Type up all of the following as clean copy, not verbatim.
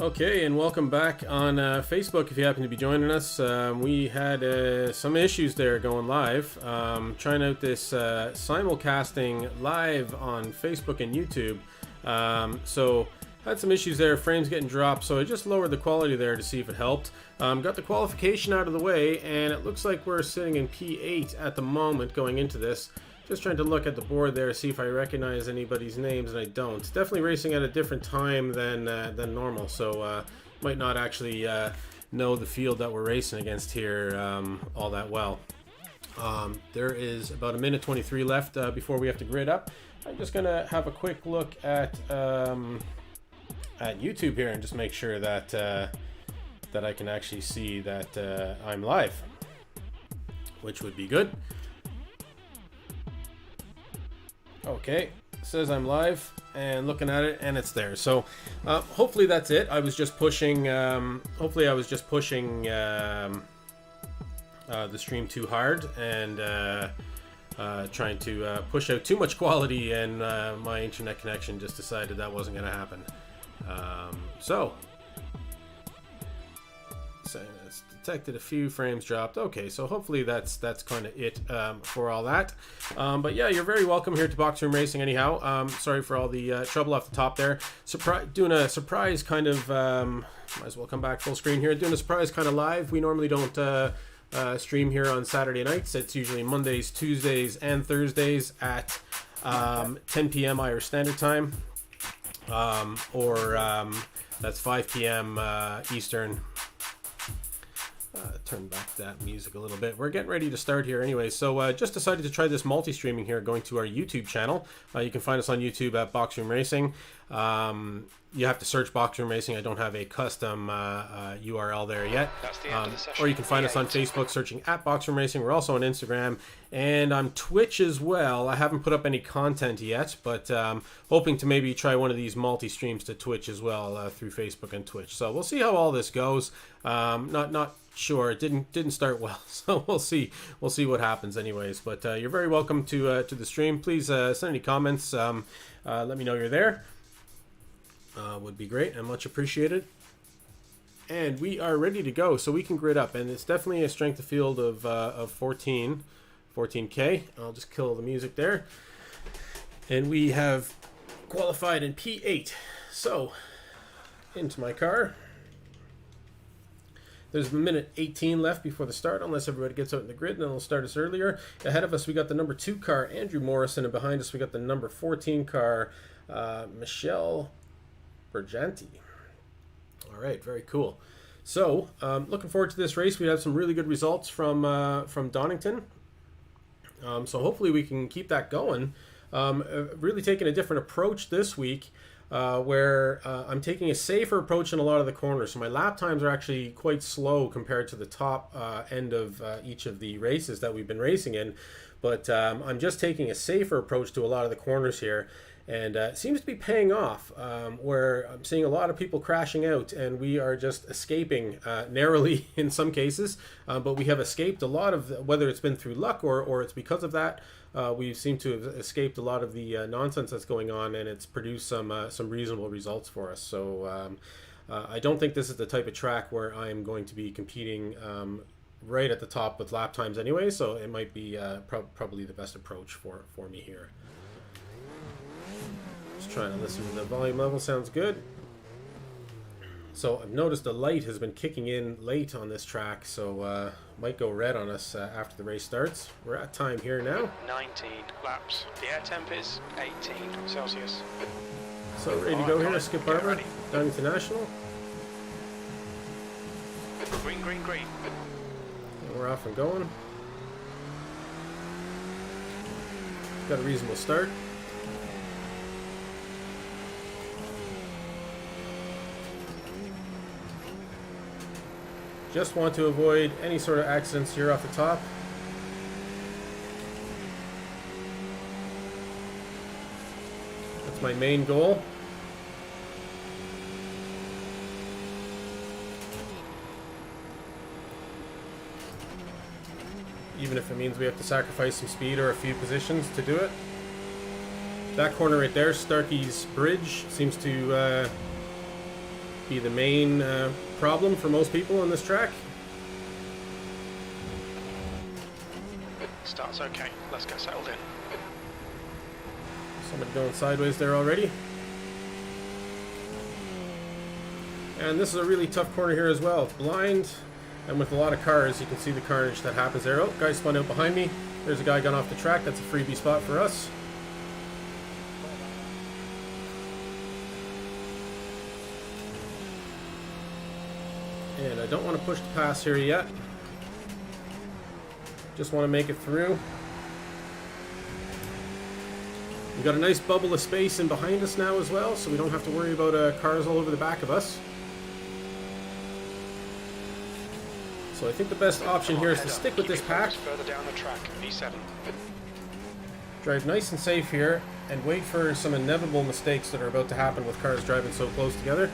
Okay, and welcome back on Facebook if you happen to be joining us. We had some issues there going live. Trying out this simulcasting live on Facebook and YouTube. So had some issues there, frames getting dropped, so I just lowered the quality there to see if it helped. Got the qualification out of the way, and it looks like we're sitting in P8 at the moment going into this. Just trying to look at the board there, see if I recognize anybody's names, and I don't. Definitely racing at a different time than normal, so might not actually know the field that we're racing against here all that well. There is about a minute 23 left before we have to grid up. I'm just gonna have a quick look at YouTube here and just make sure that that I can actually see that I'm live, which would be good. Okay, it says I'm live and looking at it, and it's there. So hopefully that's it. I was just pushing. Hopefully I was just pushing the stream too hard and trying to push out too much quality, and my internet connection just decided that wasn't going to happen. So it's detected a few frames dropped. Okay, so hopefully that's kind of it for all that. But yeah, you're very welcome here to Boxroom Racing anyhow. Sorry for all the trouble off the top there. Doing a surprise kind of, might as well come back full screen here. Doing a surprise kind of live. We normally don't stream here on Saturday nights. It's usually Mondays, Tuesdays, and Thursdays at 10 p.m. Irish Standard Time. That's 5 p.m. Eastern. Turn back that music a little bit. We're getting ready to start here anyway. So just decided to try this multi-streaming here, going to our YouTube channel. You can find us on YouTube at Boxroom Racing. You have to search Boxroom Racing. I don't have a custom URL there yet. Or you can find us on Facebook searching at Boxroom Racing. We're also on Instagram and on Twitch as well. I haven't put up any content yet, but hoping to maybe try one of these multi-streams to Twitch as well through Facebook and Twitch. So we'll see how all this goes. Not sure. It didn't start well, so we'll see what happens anyways. But you're very welcome to the stream. Please send any comments. Let me know you're there. Would be great and much appreciated. And we are ready to go, so we can grid up, and it's definitely a strength of field of 14K. I'll just kill the music there, and we have qualified in P8. So into my car. There's a minute 18 left before the start, unless everybody gets out in the grid, and then it'll start us earlier. Ahead of us, we got the number 2 car, Andrew Morrison, and behind us, we got the number 14 car, Michelle Berganti. All right, very cool. So, looking forward to this race. We have some really good results from Donington. So hopefully we can keep that going. Really taking a different approach this week. Where I'm taking a safer approach in a lot of the corners. So my lap times are actually quite slow compared to the top end of each of the races that we've been racing in. But I'm just taking a safer approach to a lot of the corners here. And it seems to be paying off, where I'm seeing a lot of people crashing out, and we are just escaping narrowly in some cases. But we have escaped a lot of, whether it's been through luck or it's because of that, we seem to have escaped a lot of the nonsense that's going on, and it's produced some reasonable results for us. So I don't think this is the type of track where I'm going to be competing right at the top with lap times anyway, so it might be probably the best approach for me here. Just trying to listen to the volume level. Sounds good. So I've noticed the light has been kicking in late on this track, so might go red on us after the race starts. We're at time here now. 19 laps. The air temp is 18 Celsius. So ready to go here. Skip Barber, Donington National. Green, green, green. And we're off and going. Got a reasonable start. Just want to avoid any sort of accidents here off the top. That's my main goal. Even if it means we have to sacrifice some speed or a few positions to do it. That corner right there, Starkey's Bridge, seems to be the main problem for most people on this track. Start's okay. Let's get settled in. Somebody going sideways there already. And this is a really tough corner here as well. Blind and with a lot of cars, you can see the carnage that happens there. Oh, guy spun out behind me. There's a guy gone off the track. That's a freebie spot for us. And I don't want to push the pass here yet. Just want to make it through. We've got a nice bubble of space in behind us now as well, so we don't have to worry about cars all over the back of us. So I think the best option here is to stick with this pack. Further down the track, E7. Drive nice and safe here and wait for some inevitable mistakes that are about to happen with cars driving so close together.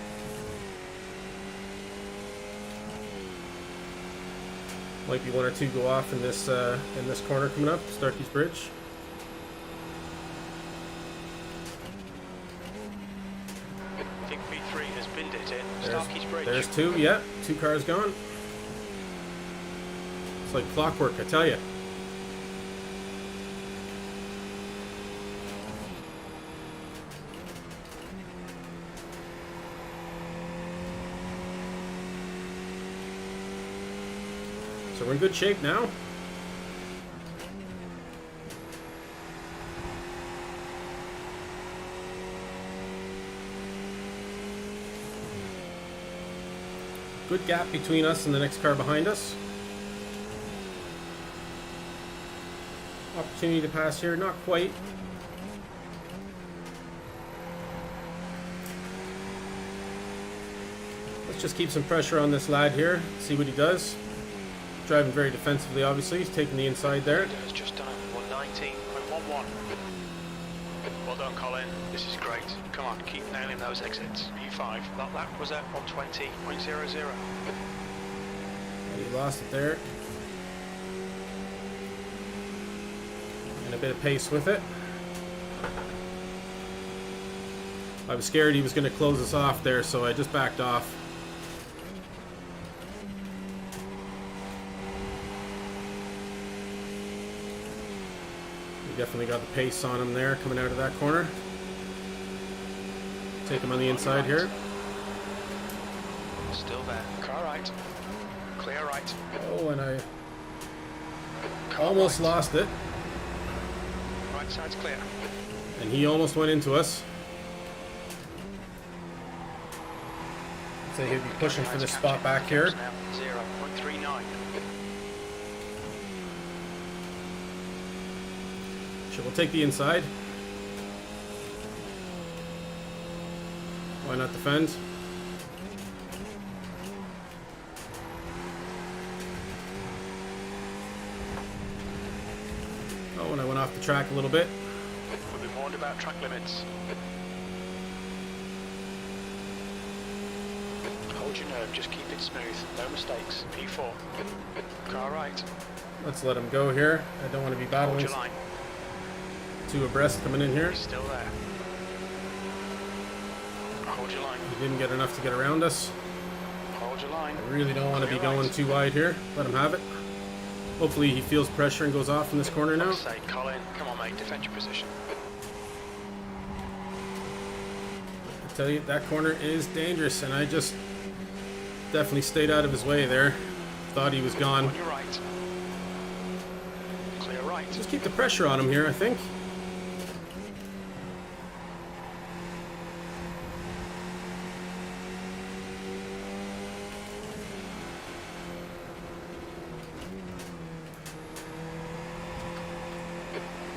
Might be one or two go off in this corner coming up, Starkey's Bridge. I think V3 has binned it in Starkey's Bridge. There's two, yeah, two cars gone. It's like clockwork, I tell you. So we're in good shape now. Good gap between us and the next car behind us. Opportunity to pass here, not quite. Let's just keep some pressure on this lad here, see what he does. Driving very defensively, obviously. He's taking the inside there. Has just done a 119.11. Well done, Colin. This is great. Come on, keep nailing those exits. E5. That lap was at 120.00. He lost it there. And a bit of pace with it. I was scared he was going to close us off there, so I just backed off. We definitely got the pace on him there coming out of that corner. Take him on the inside here. Still there. Car right. Clear right. Oh, and I almost lost it. Right side's clear. And he almost went into us. I'd say he'd be pushing for this spot back here. 0.39. Sure, we'll take the inside. Why not defend? Oh, and I went off the track a little bit. We'll be warned about track limits. Hold your nerve, just keep it smooth. No mistakes. P4. Car right. Let's let him go here. I don't want to be Hold battling your line. two abreast coming in here. He's still there. Hold your line. He didn't get enough to get around us. Hold your line. I really don't want to be Clear going right. too wide here. Let him have it. Hopefully he feels pressure and goes off in this corner now. Fuck's sake, Colin. Come on, mate. Defend your position. I tell you, that corner is dangerous, and I just definitely stayed out of his way there. Thought he was gone. On your right. Clear right. Just keep the pressure on him here, I think.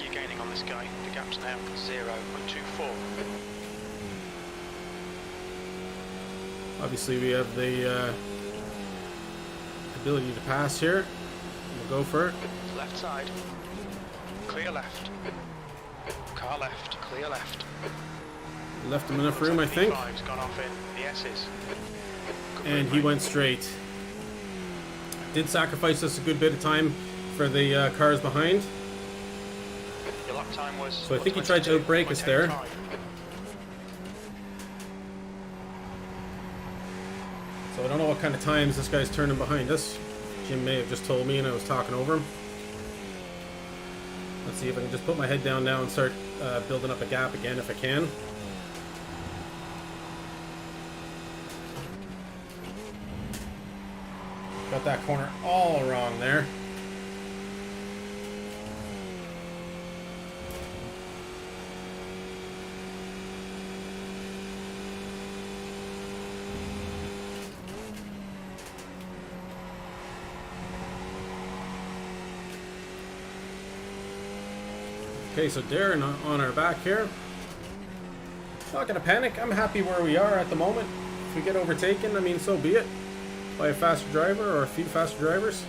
You're gaining on this guy. The gap's now 0.24. Obviously, we have the ability to pass here. We'll go for it. Left side. Clear left. Car left. Clear left. Left him enough room, I think. P5's gone off in the S's. And he went straight. Did sacrifice us a good bit of time for the cars behind. Your lap time was. So I think he tried to outbrake us there. So I don't know what kind of times this guy's turning behind us. Jim may have just told me and I was talking over him. Let's see if I can just put my head down now and start building up a gap again if I can. Got that corner all wrong there. Okay, so Darren on our back here. Not gonna panic. I'm happy where we are at the moment. If we get overtaken, I mean, so be it. By a faster driver or a few faster drivers.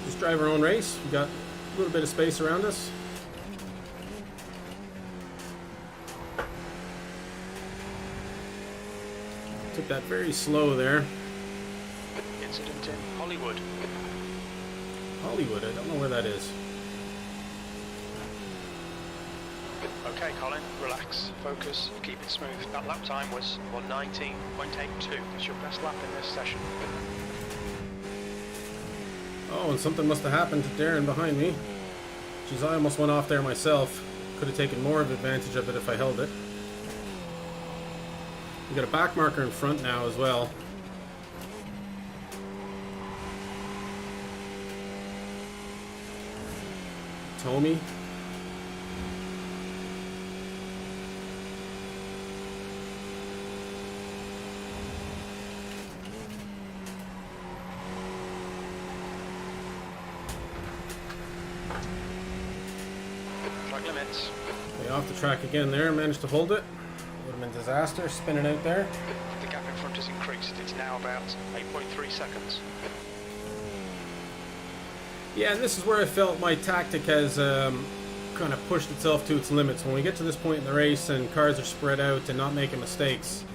Just drive our own race. We got a little bit of space around us. Took that very slow there. Incident in Hollywood. Hollywood, I don't know where that is. Okay, Colin, relax, focus, keep it smooth. That lap time was 1:19.82. That's your best lap in this session. Oh, and something must have happened to Darren behind me. Jeez, I almost went off there myself. Could have taken more of advantage of it if I held it. We got a back marker in front now as well. Tommy. Track limits. Okay, off the track again there. Managed to hold it. Would have been disaster spinning out there. The gap in front has increased. It's now about 8.3 seconds. Yeah, and this is where I felt my tactic has kind of pushed itself to its limits. When we get to this point in the race and cars are spread out and not making mistakes.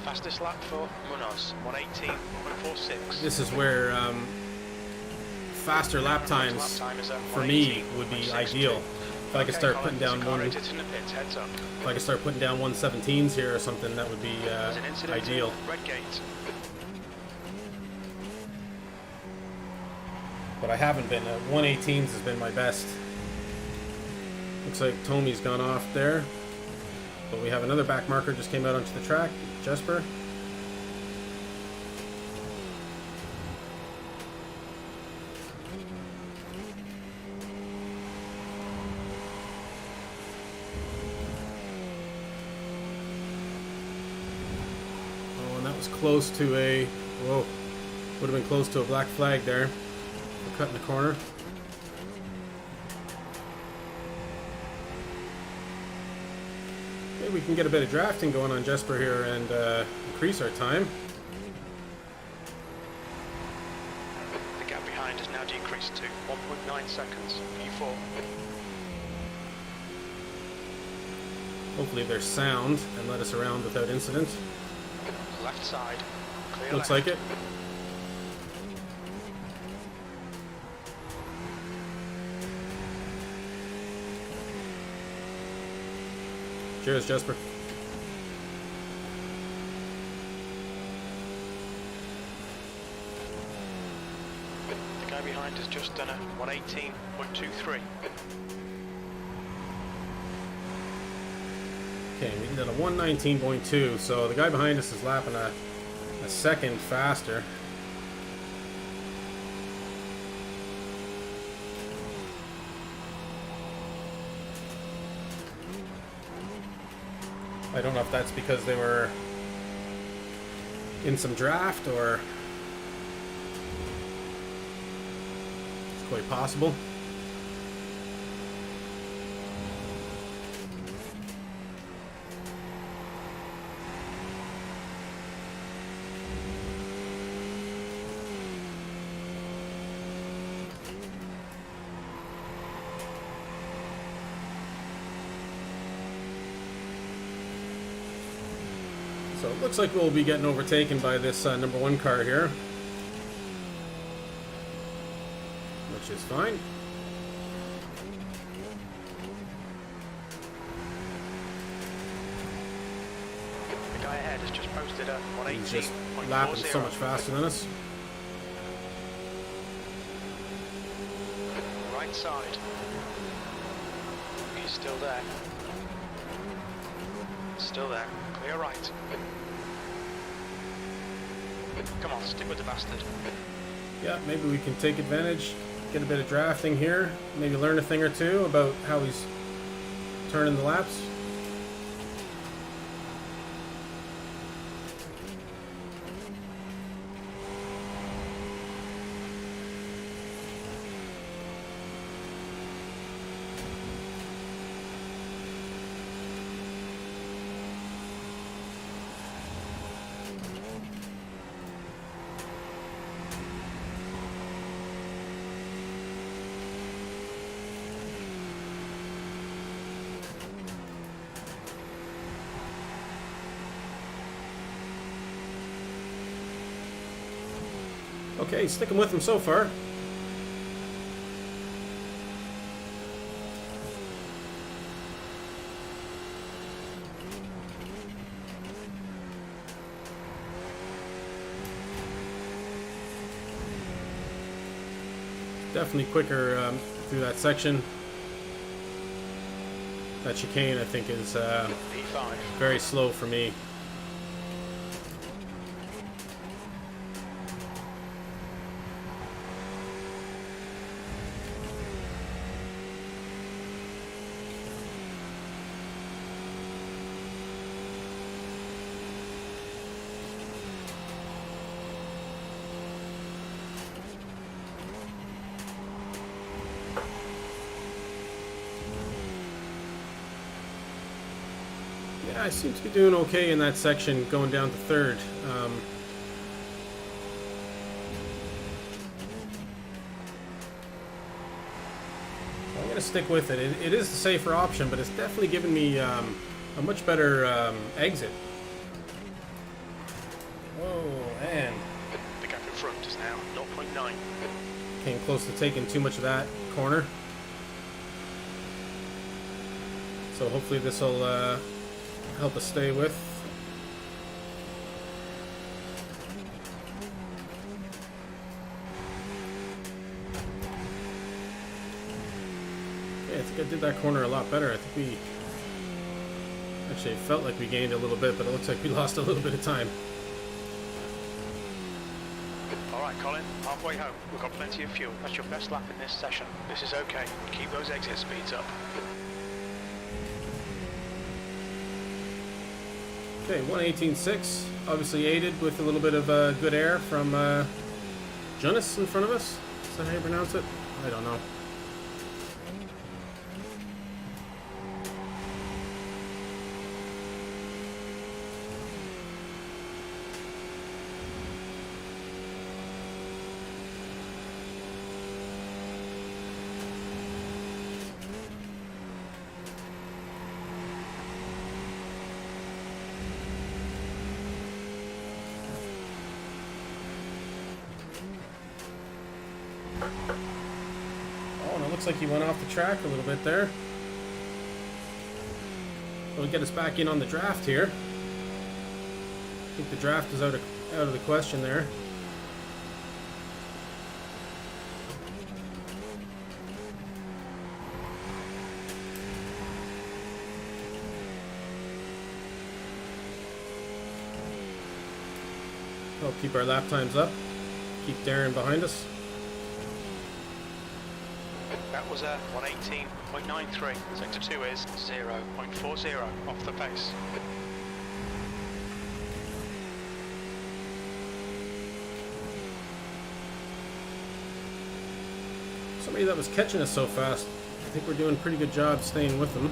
Fastest lap for Munoz, 1:18.46. This is where faster lap times for me would be ideal. If I could start putting down if I could start putting down 117s here or something, that would be ideal. Red gate. But I haven't been. 118s has been my best. Looks like Tommy's gone off there. But we have another back marker just came out onto the track. Jesper. Oh, and that was close to a... Whoa. Would have been close to a black flag there. We're cutting the corner. Maybe we can get a bit of drafting going on Jesper here and increase our time. The gap behind has now decreased to 1.9 seconds. P4. Hopefully there's sound and let us around without incident. Left side. Clear Looks left. like it. Cheers, Jesper. The guy behind has just done a 1:18.23. Okay, we did a 119.2, so the guy behind us is lapping a second faster. I don't know if that's because they were in some draft or it's quite possible. So it looks like we'll be getting overtaken by this number one car here, which is fine. has just posted a He's just lapping so 118.40. much faster than us. Right side. He's still there. Still there. Clear right. Come on, stick with the bastard. Yeah, maybe we can take advantage, get a bit of drafting here, maybe learn a thing or two about how he's turning the laps. Okay, sticking with him so far. Definitely quicker through that section. That chicane, I think, is P5. very slow for me. Yeah, I seem to be doing okay in that section going down to third. I'm going to stick with it. It is the safer option, but it's definitely given me a much better exit. Whoa, and The gap in front is now 0.9. came close to taking too much of that corner. So hopefully this will help us stay with. Yeah, I think I did that corner a lot better. I think we actually it felt like we gained a little bit, but it looks like we lost a little bit of time. Alright, Colin, halfway home. We've got plenty of fuel. That's your best lap in this session. This is okay. Keep those exit speeds up. Okay, 118.6, obviously aided with a little bit of good air from Jonas in front of us. Is that how you pronounce it? I don't know. Oh, and it looks like he went off the track a little bit there. It'll get us back in on the draft here. I think the draft is out of the question there. We'll keep our lap times up. Keep Darren behind us. That was a 118.93. Sector 2 is 0.40 off the pace. Somebody that was catching us so fast. I think we're doing a pretty good job staying with them.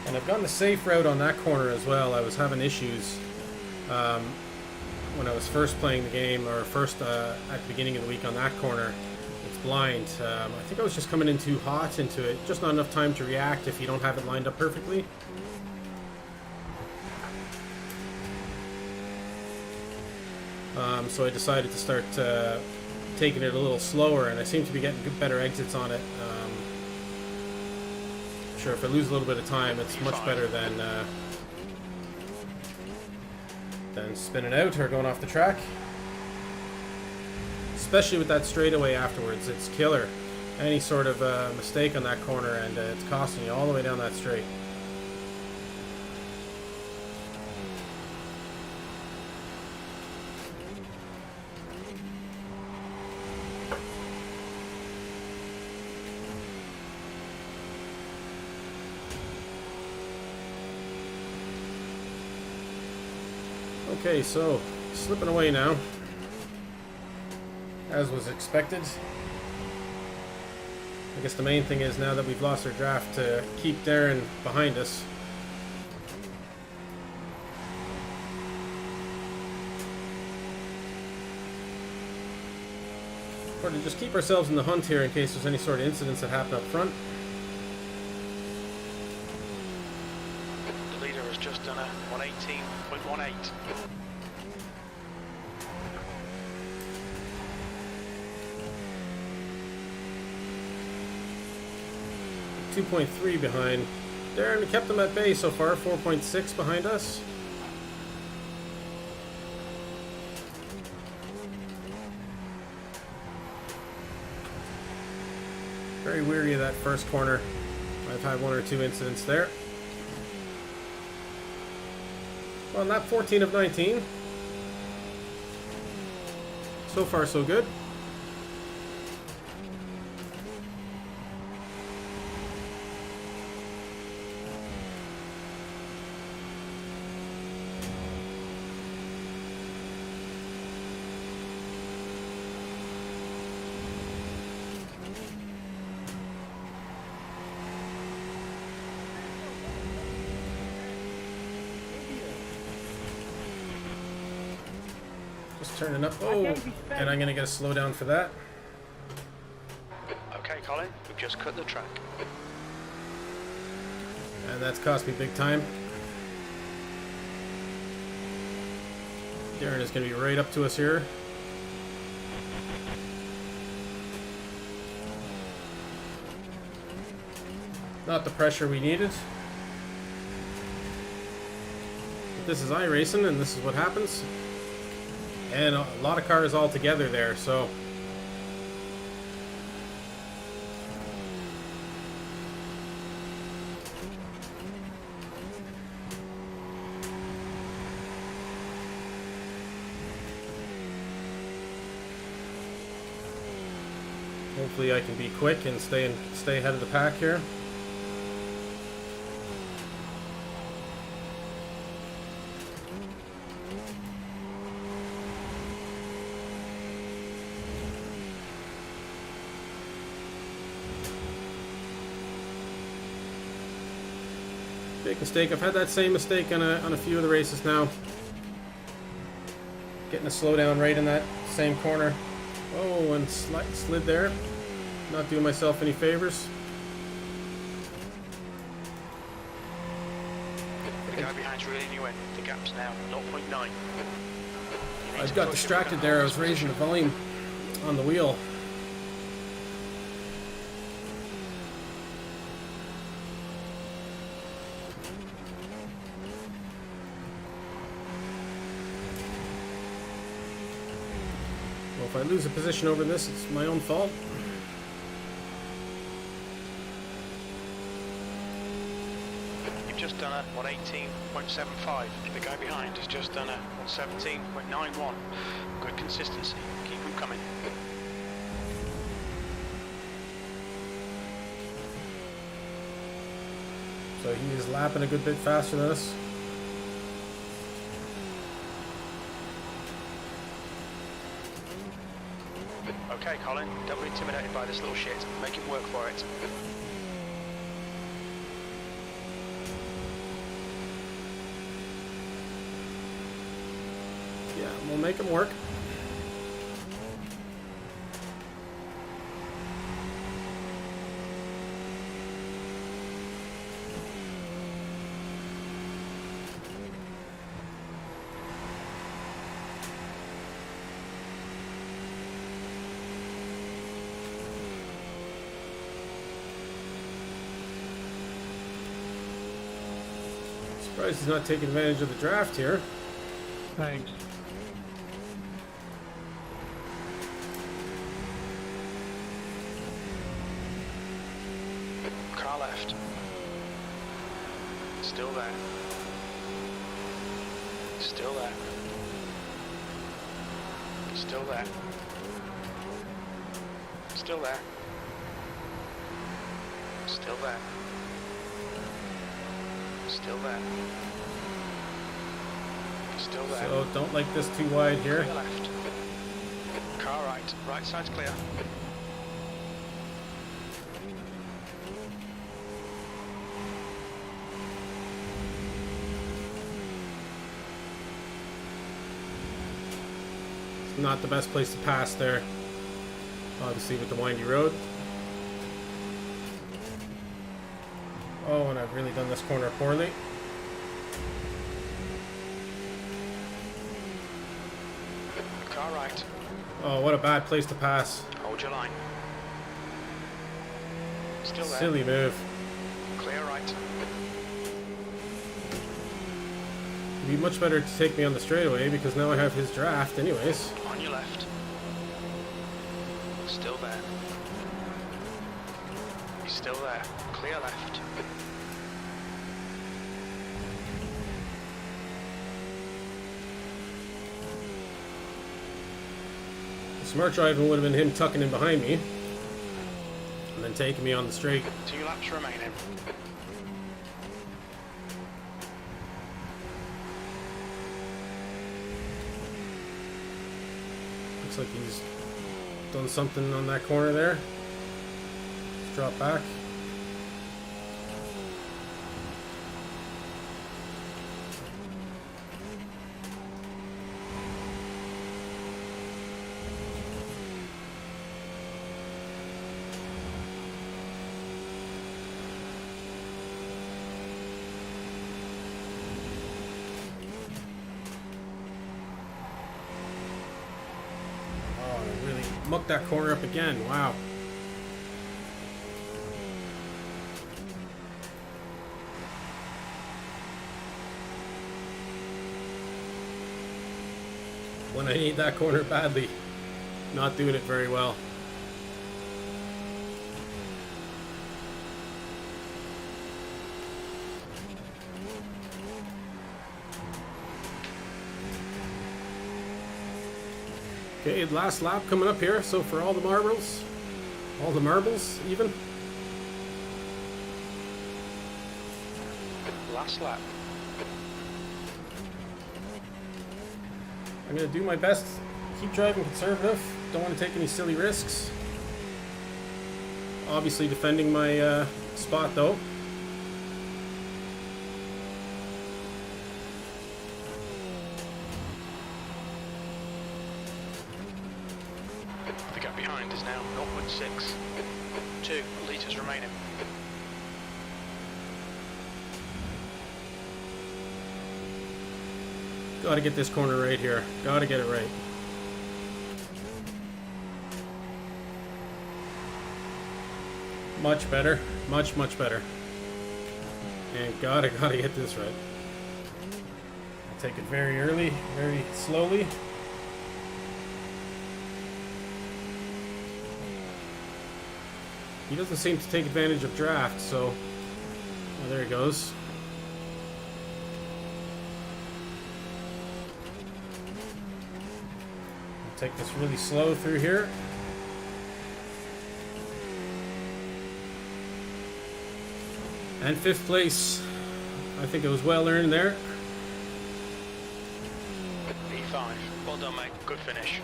And I've gone the safe route on that corner as well. I was having issues When I was first playing the game, or first at the beginning of the week on that corner, it's blind. I think I was just coming in too hot into it, just not enough time to react if you don't have it lined up perfectly. So I decided to start taking it a little slower, and I seem to be getting better exits on it. Sure, if I lose a little bit of time, it's much better than spinning out or going off the track. Especially with that straightaway afterwards, it's killer. Any sort of mistake on that corner, and it's costing you all the way down that straight. Okay, so slipping away now, as was expected. I guess the main thing is, now that we've lost our draft, to keep Darren behind us. Or to just keep ourselves in the hunt here in case there's any sort of incidents that happen up front. The leader has just done a 118.18. 2.3 behind. Darren kept them at bay so far, 4.6 behind us. Very weary of that first corner. I've had one or two incidents there. Well, lap 14 of 19. So far, so good. Just turning up. Oh, and I'm going to get a slowdown for that. Okay, Colin, we've just cut the track. And that's cost me big time. Darren is going to be right up to us here. Not the pressure we needed. But this is iRacing, and this is what happens. And a lot of cars all together there, so hopefully I can be quick and stay ahead of the pack here. Big mistake. I've had that same mistake on a few of the races now. Getting a slowdown right in that same corner. Oh, and slid there. Not doing myself any favors. The guy behind's really new in. The gap's now 0.9. I got distracted there. I was raising the volume on the wheel. Well, if I lose a position over this, it's my own fault. You've just done a 118.75. The guy behind has just done a 117.91. Good consistency. Keep them coming. So he is lapping a good bit faster than us. Okay, Colin, don't be intimidated by this little shit. Make him work for it. We'll make him work. Surprised he's not taking advantage of the draft here. Thanks. Car left. Still there. Still there. Still there. Still there. Still there. Still there. Still there. So don't like this too wide here. Clear left. Car right. Right side's clear. It's not the best place to pass there. Obviously with the windy road. Oh, and I've really done this corner poorly. Car right. Oh, what a bad place to pass. Hold your line. Still there. Silly move. Clear right. It'd be much better to take me on the straightaway because now I have his draft anyways. On your left. Still there. He's still there. Clear left. Smart driving would have been him tucking in behind me and then taking me on the straight. 2 laps remaining. Looks like he's done something on that corner there. Let's drop back. Mucked that corner up again. Wow. When I need that corner badly, not doing it very well. Okay, last lap coming up here. So for all the marbles even. Last lap. I'm gonna do my best. Keep driving conservative. Don't want to take any silly risks. Obviously defending my spot though. The gap behind is now 0.6. 2 litres remaining. Gotta get this corner right here. Gotta get it right. Much better. Much better. And gotta get this right. I'll take it very early, very slowly. He doesn't seem to take advantage of draft, so well, there he goes. I'll take this really slow through here. And 5th place. I think it was well earned there. E5. Well done, mate. Good finish.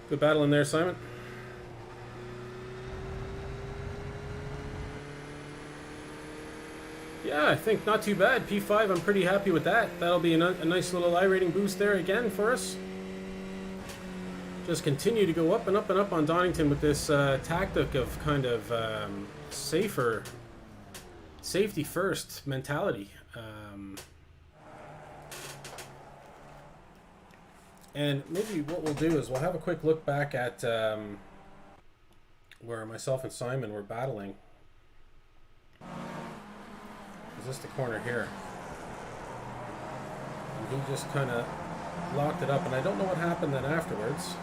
Good battle in there, Simon. Yeah, I think not too bad. P5, I'm pretty happy with that. That'll be a nice little iRating boost there again for us. Just continue to go up and up and up on Donington with this tactic of kind of safety first mentality. And maybe what we'll do is we'll have a quick look back at where myself and Simon were battling. Is this the corner here? And he just kind of locked it up, and I don't know what happened then afterwards.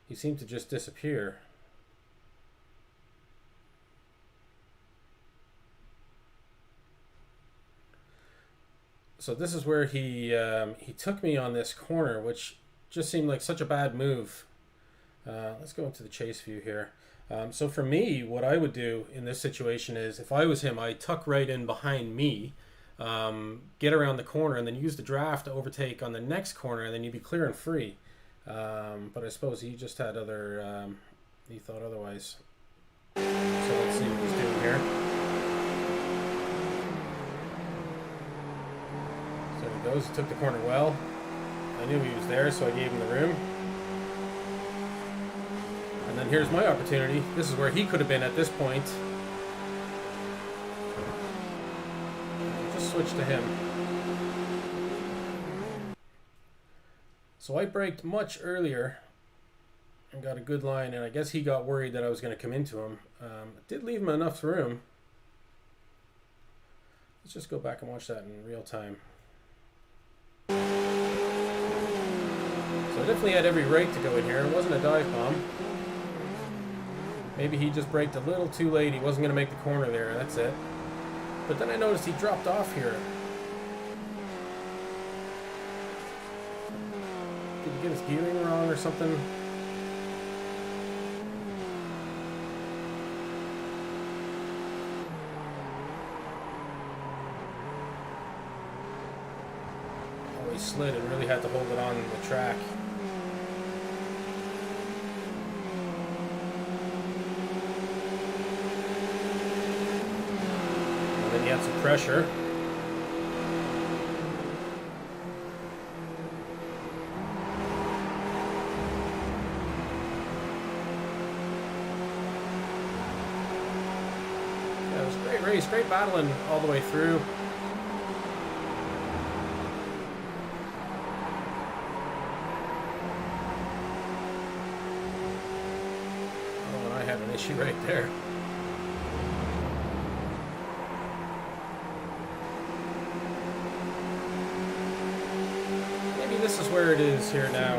He seemed to just disappear. So this is where he took me on this corner, which just seemed like such a bad move. Let's go into the chase view here. So for me, what I would do in this situation is, if I was him, I'd tuck right in behind me, get around the corner, and then use the draft to overtake on the next corner, and then you'd be clear and free. But I suppose he just had other, he thought otherwise. So let's see what he's doing here. So there he goes, he took the corner well. I knew he was there, so I gave him the room. And then here's my opportunity. This is where he could have been at this point. Just switch to him. So I braked much earlier and got a good line, and I guess he got worried that I was going to come into him. It did leave him enough room. Let's just go back and watch that in real time. So I definitely had every right to go in here. It wasn't a dive bomb. Maybe he just braked a little too late. He wasn't going to make the corner there. That's it. But then I noticed he dropped off here. Did he get his gearing wrong or something? Oh, he slid and really had to hold it on the track. He had some pressure. Yeah, it was a great race, great battling all the way through. Oh, and I had an issue right there. This is where it is here now.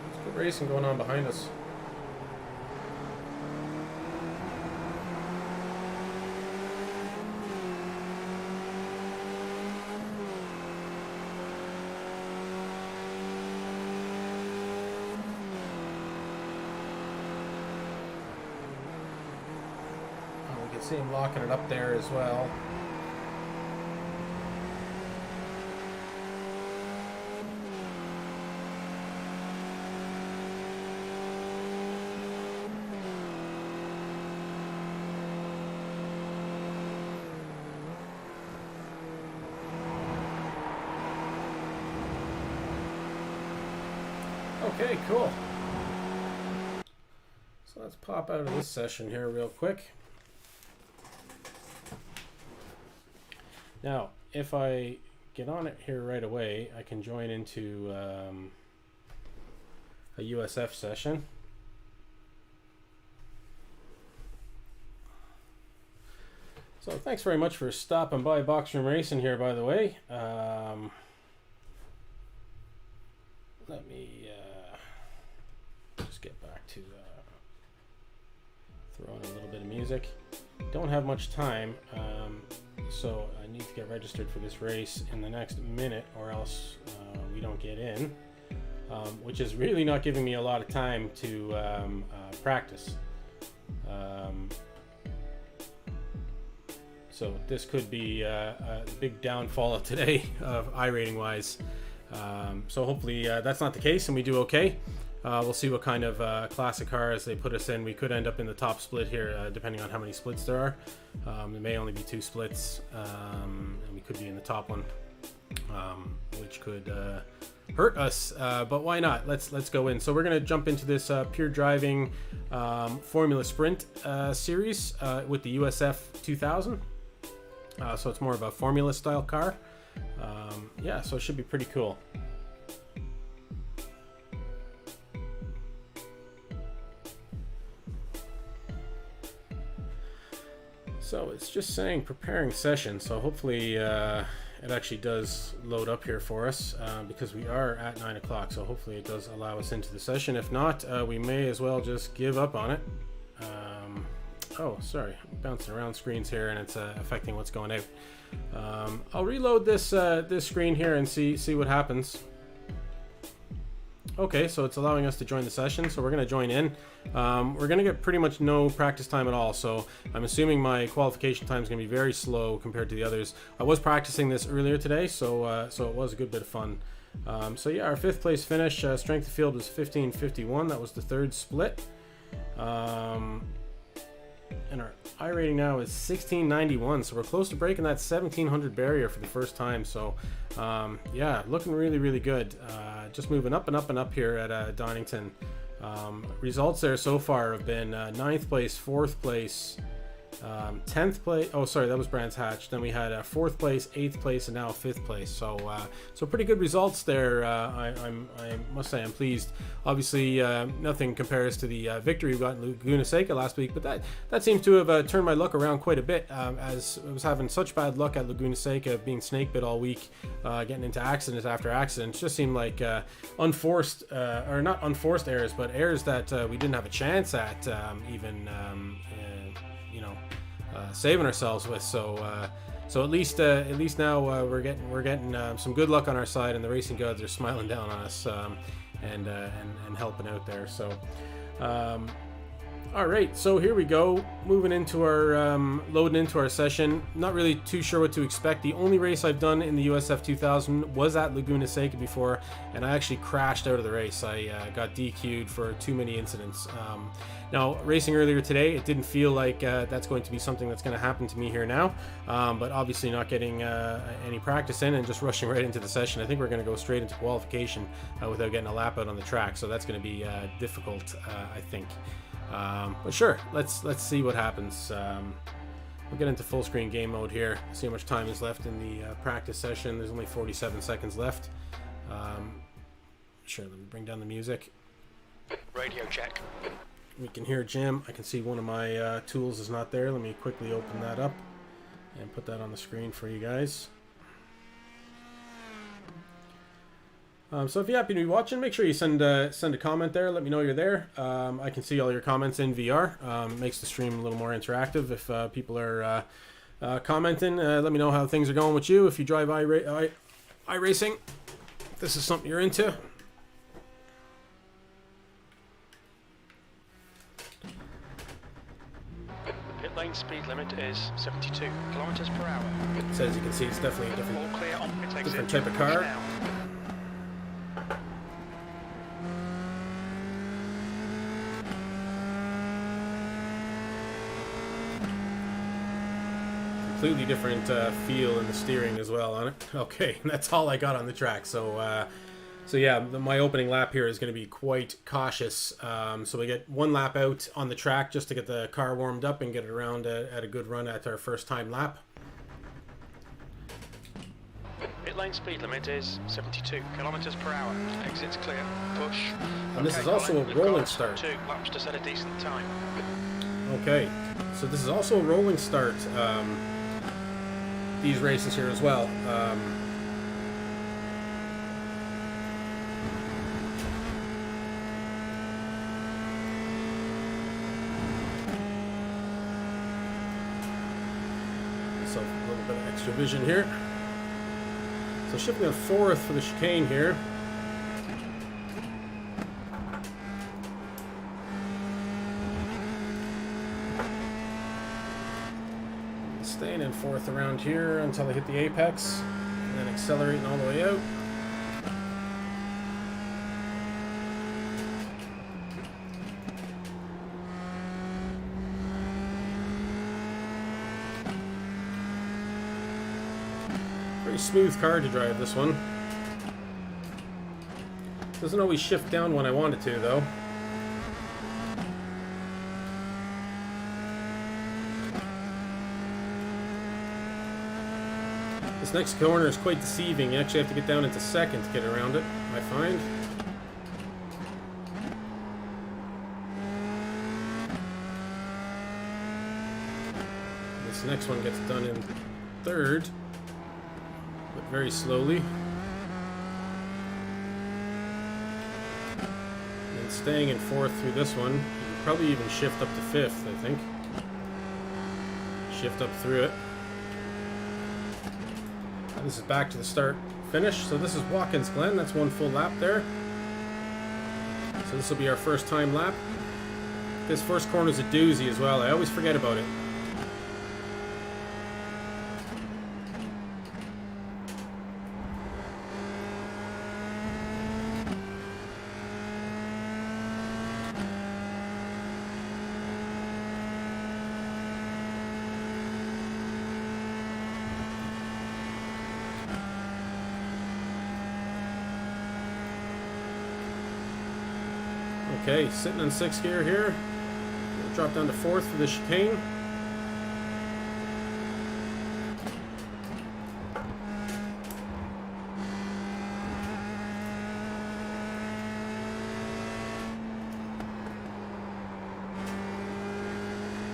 There's good racing going on behind us. See him locking it up there as well. Okay, cool. So let's pop out of this session here real quick. Now, if I get on it here right away, I can join into a USF session. So thanks very much for stopping by Boxroom Racing here, by the way. Let me just get back to throwing a little bit of music. Don't have much time. So I need to get registered for this race in the next minute, or else we don't get in, which is really not giving me a lot of time to So this could be a big downfall of today, of iRating wise. So hopefully that's not the case and we do okay. We'll see what kind of classic cars they put us in. We could end up in the top split here, depending on how many splits there are. There may only be 2 splits, and we could be in the top one, which could hurt us. But why not? Let's go in. So we're going to jump into this pure driving Formula Sprint series with the USF 2000. So it's more of a Formula style car. Yeah, so it should be pretty cool. So it's just saying preparing session, so hopefully it actually does load up here for us, because we are at 9 o'clock, so hopefully it does allow us into the session. If not, we may as well just give up on it. Oh, sorry, I'm bouncing around screens here and it's affecting what's going out. I'll reload this this screen here and see what happens. Okay, so it's allowing us to join the session, so we're going to join in. We're going to get pretty much no practice time at all, so I'm assuming my qualification time is going to be very slow compared to the others. I was practicing this earlier today, so so it was a good bit of fun. So yeah, our 5th place finish, strength of field was 1551. That was the 3rd split. And our iRating now is 1691, so we're close to breaking that 1700 barrier for the first time. So yeah, looking really good. Just moving up and up and up here at Donington. Results there so far have been 9th place, 4th place, 10th place. Oh, sorry, that was Brands Hatch. Then we had 4th place, 8th place, and now 5th place. So so pretty good results there. I must say I'm pleased. Obviously, nothing compares to the victory we got in Laguna Seca last week, but that seems to have turned my luck around quite a bit, as I was having such bad luck at Laguna Seca, being snake bit all week, getting into accident after accident. It just seemed like unforced, or not unforced errors, but errors that we didn't have a chance at, even you know, saving ourselves with. So so at least now we're getting some good luck on our side, and the racing gods are smiling down on us, and helping out there. So all right, so here we go, moving into our loading into our session. Not really too sure what to expect. The only race I've done in the USF 2000 was at Laguna Seca before, and I actually crashed out of the race. I got DQ'd for too many incidents. Now, racing earlier today, it didn't feel like that's going to be something that's going to happen to me here now, but obviously not getting any practice in and just rushing right into the session. I think we're going to go straight into qualification without getting a lap out on the track, so that's going to be difficult, I think. But sure, let's see what happens. We'll get into full screen game mode here, see how much time is left in the practice session. There's only 47 seconds left. Sure, let me bring down the music. Radio check. We can hear Jim. I can see one of my tools is not there. Let me quickly open that up and put that on the screen for you guys. So if you happen to be watching, make sure you send a comment there. Let me know you're there. I can see all your comments in VR. Makes the stream a little more interactive if people are commenting. Let me know how things are going with you. If you drive iRacing, if this is something you're into. Pit lane speed limit is 72 kilometers per hour. So as you can see, it's definitely a different, All clear on pit exit. different type of car. Now. Completely different feel in the steering as well on it. Okay, that's all I got on the track. So so yeah, my opening lap here is going to be quite cautious. So we get one lap out on the track just to get the car warmed up and get it around at a good run at our first time lap. Pit lane speed limit is 72 kilometers per hour. Exits clear. Push. And this is also Colin, a we've rolling got start. 2 laps to set a decent time. Okay, so this is also a rolling start. These races here as well. So a little bit of extra vision here. So shipping a 4th for the chicane here. Staying in fourth around here until I hit the apex, and then accelerating all the way out. Very smooth car to drive, this one. Doesn't always shift down when I want it to, though. This next corner is quite deceiving. You actually have to get down into second to get around it, I find. This next one gets done in third, but very slowly. And staying in fourth through this one. You can probably even shift up to fifth, I think. Shift up through it. This is back to the start finish. So this is Watkins Glen. That's one full lap there. So this will be our first time lap. This first corner is a doozy as well. I always forget about it. Okay, sitting in sixth gear here. We'll drop down to fourth for the chicane.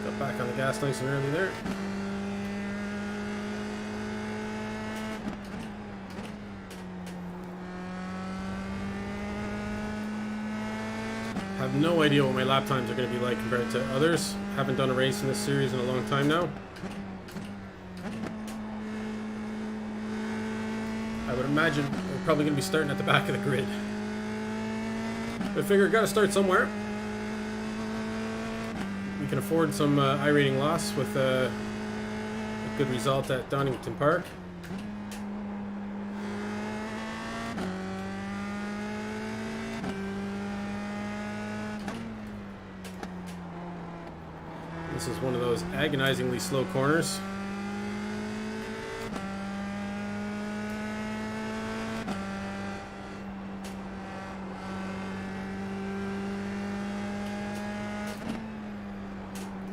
Got back on the gas nice and early there. I have no idea what my lap times are going to be like compared to others. Haven't done a race in this series in a long time now. I would imagine we're probably going to be starting at the back of the grid. But I figure got to start somewhere. We can afford some I-rating loss with a good result at Donington Park. This is one of those agonizingly slow corners.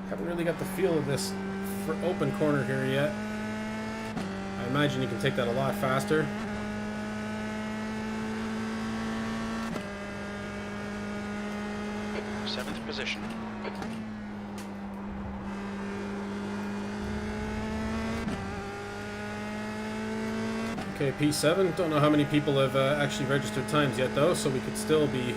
Haven't really got the feel of this for open corner here yet. I imagine you can take that a lot faster. Seventh position. Okay, P7. Don't know how many people have actually registered times yet, though, so we could still be.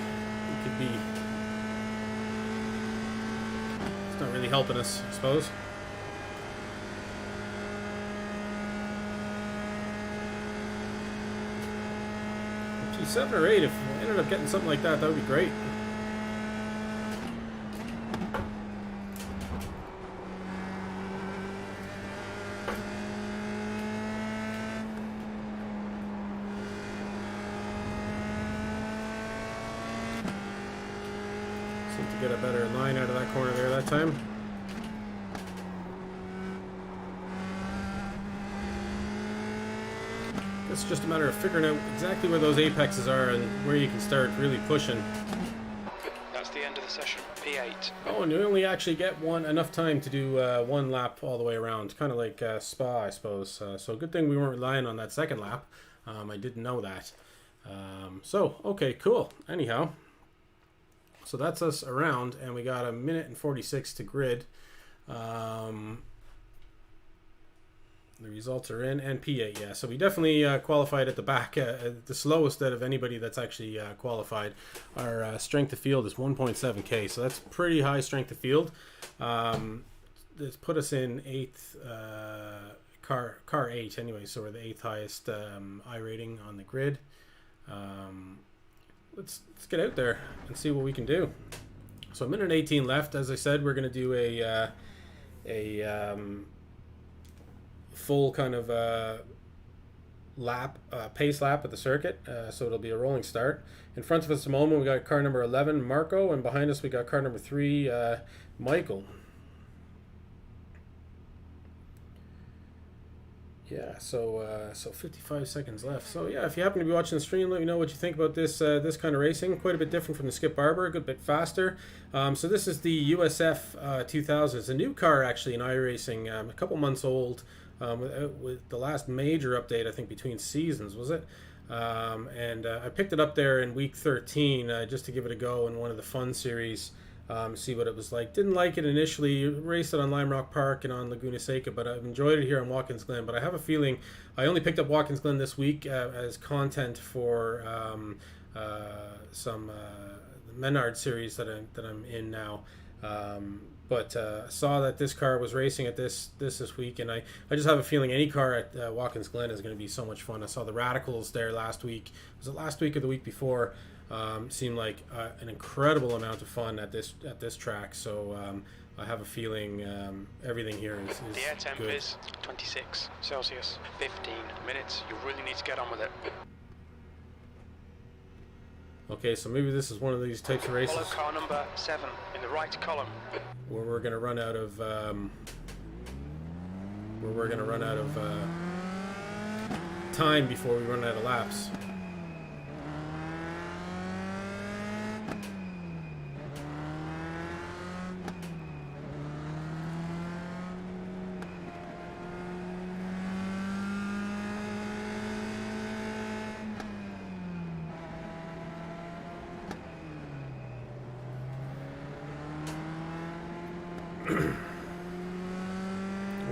It's not really helping us, I suppose. P7 or 8. If we ended up getting something like that, that would be great. To get a better line out of that corner there that time. It's just a matter of figuring out exactly where those apexes are and where you can start really pushing. That's the end of the session. P8. Oh, and you only actually get enough time to do one lap all the way around, kind of like Spa, I suppose. So good thing we weren't relying on that second lap. I didn't know that. So okay, cool. Anyhow. So that's us around, and we got 1:46 to grid. The results are in, and P8, yeah. So we definitely qualified at the back, the slowest out of anybody that's actually qualified. Our strength of field is 1.7K, so that's pretty high strength of field. It's put us in 8th, car 8 anyway, so we're the 8th highest I rating on the grid. Let's get out there and see what we can do. So 1:18 left. As I said, we're going to do a full kind of pace lap at the circuit, so it'll be a rolling start. In front of us at the moment, we got car number 11, Marco, and behind us we got car number 3, Michael. Yeah, so 55 seconds left. So yeah, if you happen to be watching the stream, let me know what you think about this this kind of racing. Quite a bit different from the Skip Barber, a good bit faster. So this is the USF 2000. It's a new car actually in Iracing, a couple months old, with the last major update I think between seasons, was it? And I picked it up there in week 13 just to give it a go in one of the fun series. See what it was like. Didn't like it initially. Raced it on Lime Rock Park and on Laguna Seca, but I've enjoyed it here on Watkins Glen. But I have a feeling I only picked up Watkins Glen this week as content for some Menard series that I'm in now. But saw that this car was racing at this week, and I just have a feeling any car at Watkins Glen is going to be so much fun. I saw the Radicals there last week. Was it last week or the week before? Seemed like an incredible amount of fun at this track. So I have a feeling everything here is the air temp good. is 26 Celsius, 15 minutes. You really need to get on with it. Okay, so maybe this is one of these types of races Follow car number 7 in the right column. where we're going to run out of time before we run out of laps.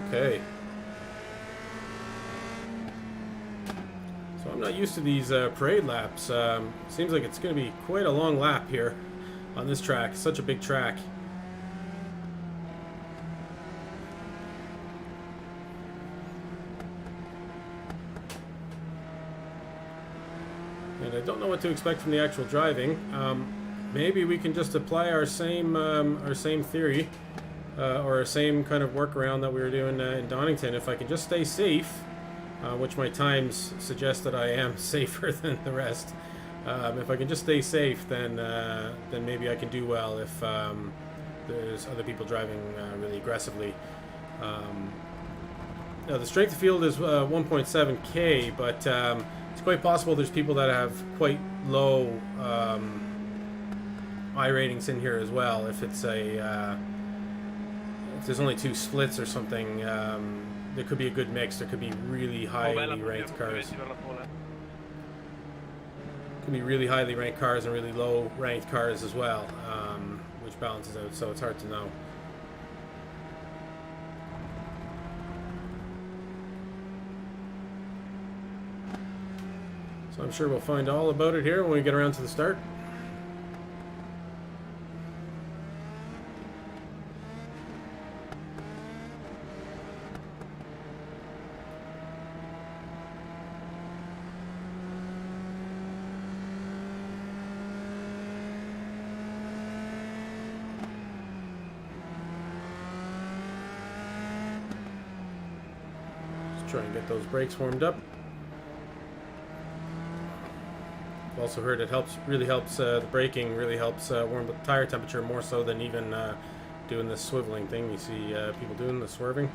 Okay. So I'm not used to these parade laps. Seems like it's going to be quite a long lap here on this track. Such a big track. And I don't know what to expect from the actual driving. Maybe we can just apply our same theory. Or our same kind of workaround that we were doing in Donington. If I can just stay safe, which my times suggest that I am safer than the rest. If I can just stay safe, then maybe I can do well if there's other people driving really aggressively. Now the strength of field is 1.7K, but it's quite possible there's people that have quite low I ratings in here as well. If it's if there's only 2 splits or something, there could be a good mix. There could be really highly ranked cars. Could be really highly ranked cars and really low ranked cars as well, which balances out, so it's hard to know. So I'm sure we'll find all about it here when we get around to the start. Try and get those brakes warmed up. I've also heard it really helps the braking really helps warm the tire temperature more so than even doing the swiveling thing. You see people doing the swerving.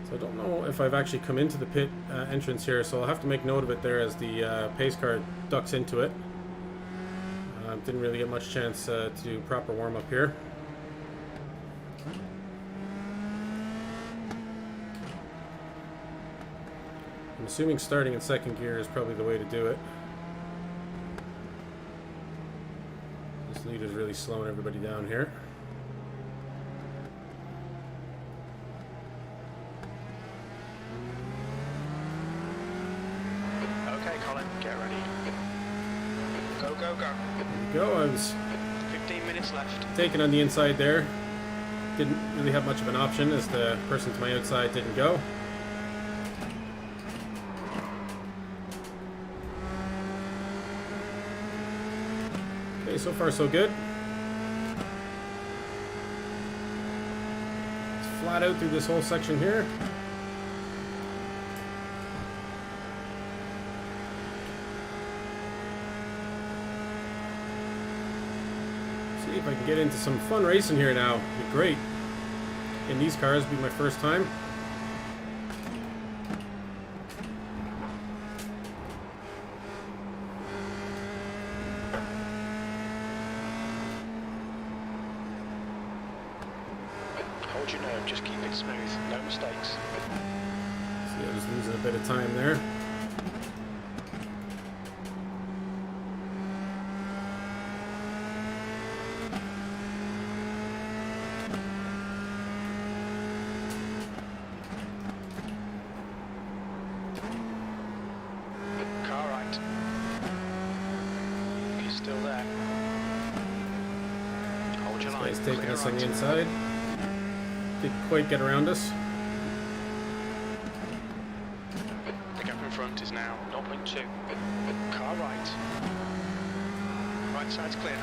So I don't know if I've actually come into the pit entrance here, so I'll have to make note of it there as the pace car ducks into it. Didn't really get much chance to do proper warm-up here. I'm assuming starting in second gear is probably the way to do it. This leader's really slowing everybody down here. Okay, Colin, get ready. Go, go, go. There we go. I was 15 minutes left. taken on the inside there. Didn't really have much of an option as the person to my outside didn't go. Okay, so far so good. It's flat out through this whole section here. See if I can get into some fun racing here now. It'd be great. In these cars, it'd be my first time. Hold your nerve, just keep it smooth, no mistakes. See, I was losing a bit of time there. Car right. He's still there. Hold your line. He's taking clear us on right. the inside. Didn't quite get around us. The gap in front is now 0.2. Car right. Right side's clear.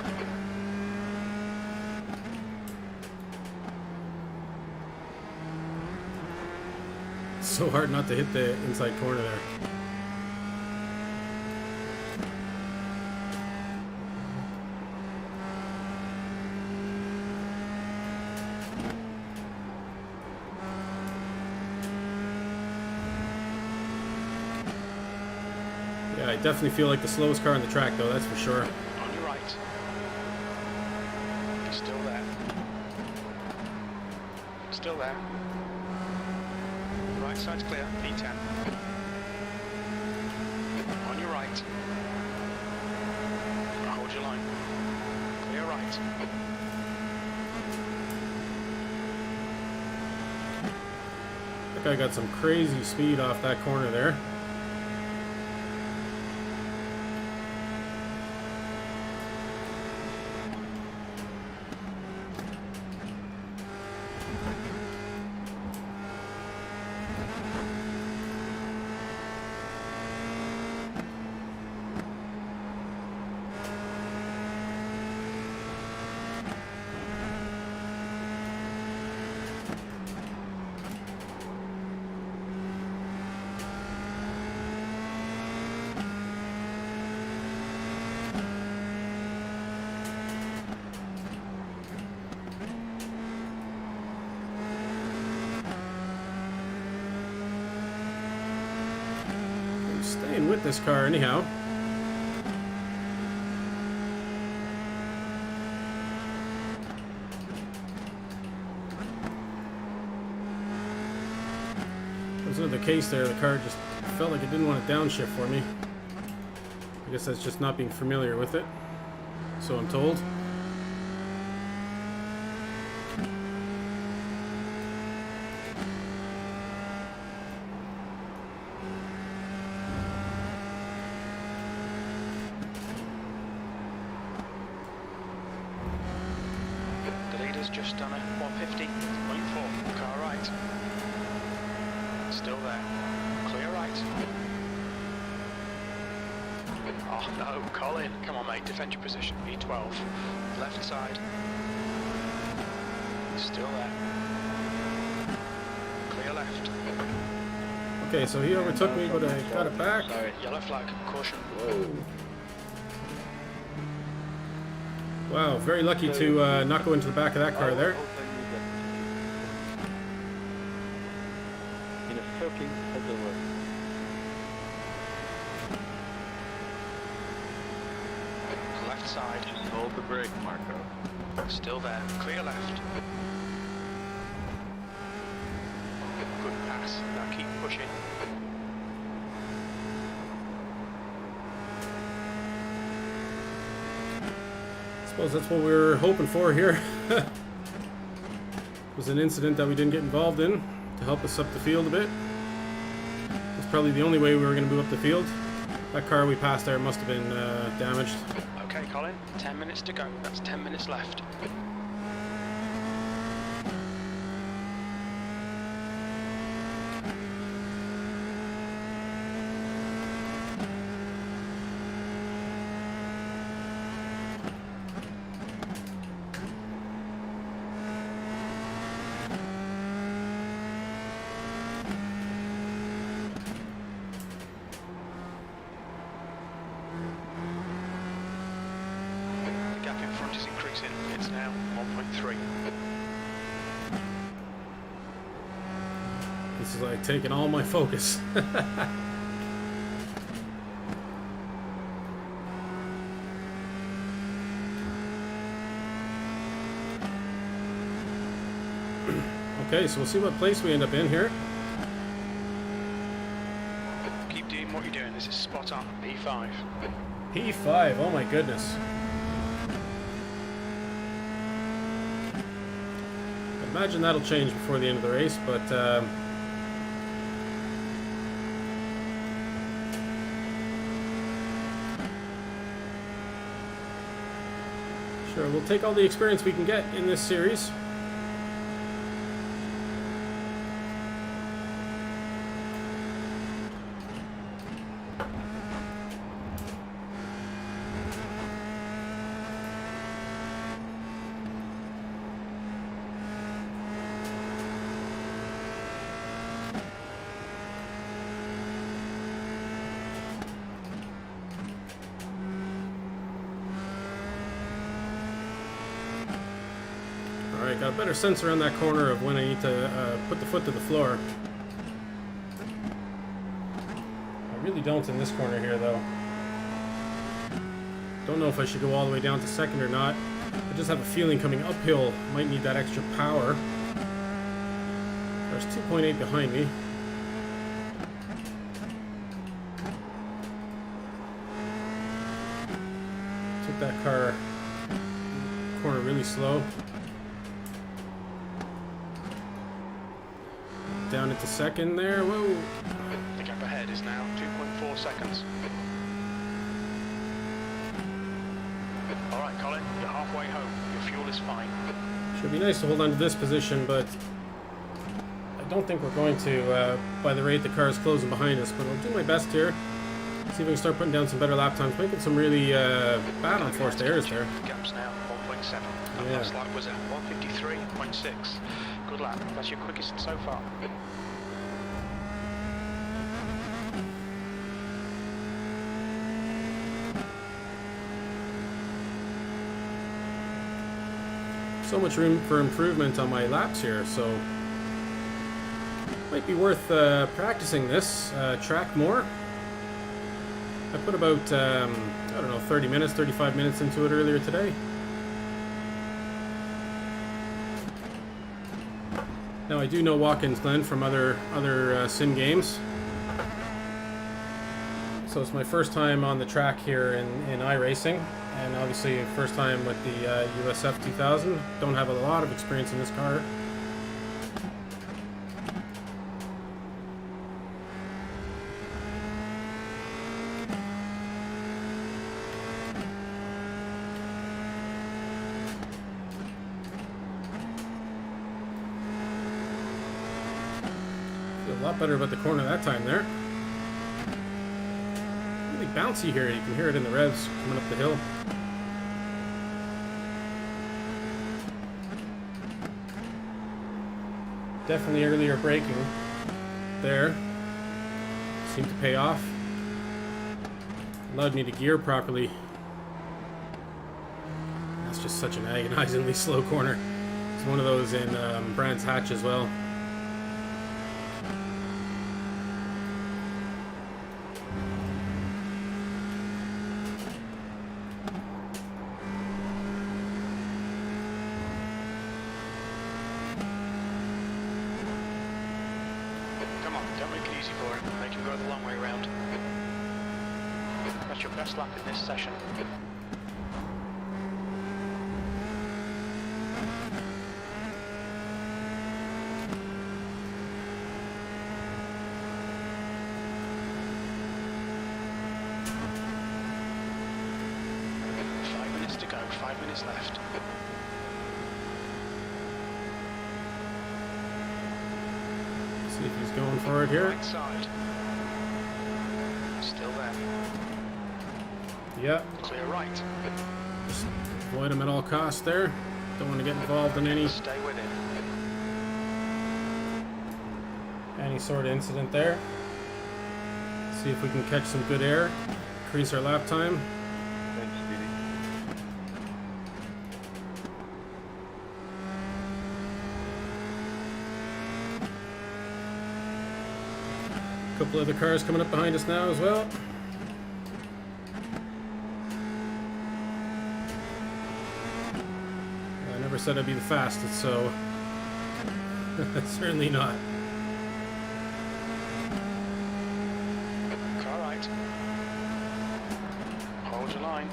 It's so hard not to hit the inside corner there. Yeah, I definitely feel like the slowest car on the track though, that's for sure. On your right. He's still there. Still there. Right side's clear, P10. On your right. Hold your line. Clear right. I think I got some crazy speed off that corner there. I'm staying with this car anyhow. That was another case there. The car just felt like it didn't want to downshift for me. I guess that's just not being familiar with it. So I'm told. The leader's just done a 150.4. Car right. Still there. Clear right. Oh no, Colin. Come on mate, defend your position. P12. Left side. Still there. Clear left. Okay, so he overtook me, but I got it back. Yellow flag. Caution. Wow, very lucky to not go into the back of that car there. In a fucking other way. Left side. Hold the brake, Marco. Still there. Clear left. Good pass. Now keep pushing. Suppose that's what we were hoping for here. It was an incident that we didn't get involved in to help us up the field a bit. It's probably the only way we were going to move up the field. That car we passed there must have been damaged. Okay, Colin. 10 minutes to go. That's 10 minutes left. Iracing. It's now 1.3. This is like taking all my focus. Okay, so we'll see what place we end up in here. Keep doing what you're doing. This is spot on. P5. P5, oh my goodness. I imagine that'll change before the end of the race, but sure, we'll take all the experience we can get in this series. Alright, got a better sense around that corner of when I need to put the foot to the floor. I really don't in this corner here, though. Don't know if I should go all the way down to second or not. I just have a feeling coming uphill might need that extra power. There's 2.8 behind me. Took that car corner really slow. Down into second there. Whoa. The gap ahead is now 2.4 seconds. Alright, Colin, you're halfway home. Your fuel is fine. Should be nice to hold on to this position, but I don't think we're going to by the rate the car is closing behind us, but I'll do my best here. See if we can start putting down some better lap times. Making some really bad on forced errors there. Gap's now 1.7. Yeah. Last lap was at 153.6. Good lap. That's your quickest so far. So much room for improvement on my laps here, so might be worth practicing this track more. I put about, I don't know, 30 minutes, 35 minutes into it earlier today. Now I do know Watkins Glen from other sim games. So it's my first time on the track here in iRacing, and obviously first time with the USF 2000. Don't have a lot of experience in this car. Feel a lot better about the corner that time there. Really bouncy here. You can hear it in the revs coming up the hill. Definitely earlier braking there seemed to pay off. Allowed me to gear properly. That's just such an agonizingly slow corner. It's one of those in Brands Hatch as well. Come on, don't make it easy for him. Make him go the long way around. That's your best lap in this session. To go, 5 minutes left. See if he's going for it here. Right side. Still there. Yep. Clear right. Just avoid him at all costs there. Don't want to get involved in any Stay with him. sort of incident there. See if we can catch some good air, increase our lap time. Thanks, Speedy. A couple other cars coming up behind us now as well. I never said I'd be the fastest, so certainly not. Car right. Hold your line.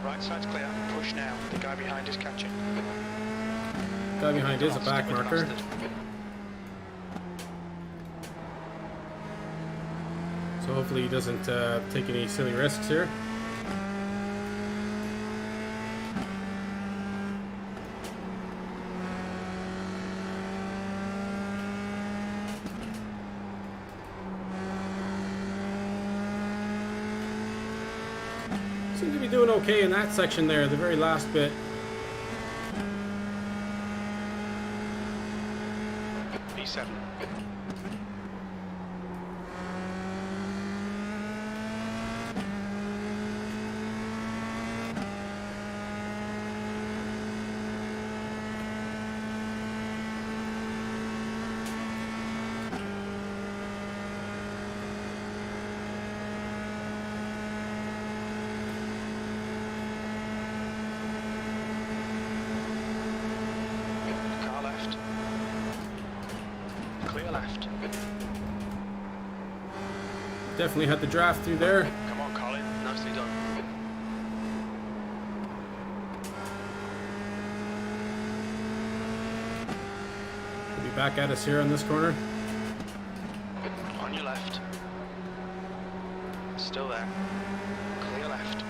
Right side's clear. Push now. The guy behind is catching. Guy behind is a back marker. So hopefully he doesn't take any silly risks here. Seems to be doing okay in that section there, the very last bit. B7. Car left. Clear left. Definitely had the draft through there. Come on, Colin. Nicely done. He'll be back at us here on this corner. On your left. Still there. Clear left.